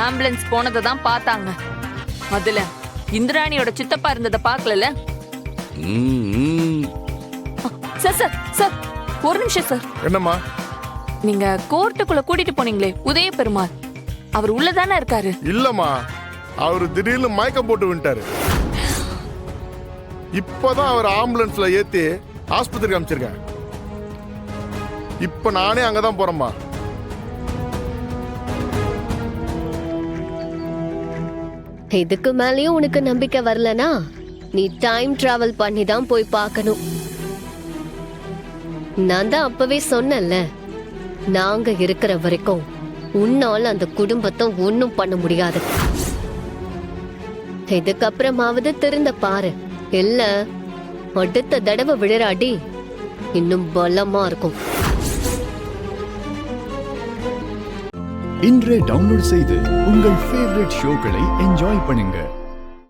Ambulance போனதை தான் பார்த்தாங்க. அதுல இந்திராணியோட சித்தப்பா இருந்ததை பார்க்கல. சார் சார் சார் ஒரு நிமிஷம் சார். என்னம்மா? நீங்க கோர்ட்டுக்குள்ள கூட்டிட்டு போனீங்களே உதய பெருமாள், அவர் உள்ளதானே இருக்காரு? இல்லம்மா, அவரு திடீர்னு மயக்கம் போட்டு விட்டாரு. இப்பதான் அவர் ஆம்புலன்ஸ்ல ஏத்தி ஆஸ்பத்திரிக்கு அமைச்சிருக்கேன். இப்ப நானே அங்கதான் போறேம்மா. இதுக்கு மேலயும் உனக்கு நம்பிக்கை வரலனா நீ டைம் டிராவல் பண்ணி தான் போய் பார்க்கணும். நான் தான் அப்பவே சொன்னேன்ல, நாங்க இருக்கிற வரைக்கும் உன்னால அந்த குடும்பத்தை ஒன்னும் பண்ண முடியாது. இதுக்கப்புறமாவது திருந்த பாரு, இல்ல அடுத்த தடவை விழறாடி இன்னும் பலமா இருக்கும். இன்றே டவுன்லோட் செய்து உங்கள் ஃபேவரட் ஷோக்களை என்ஜாய் பண்ணுங்க.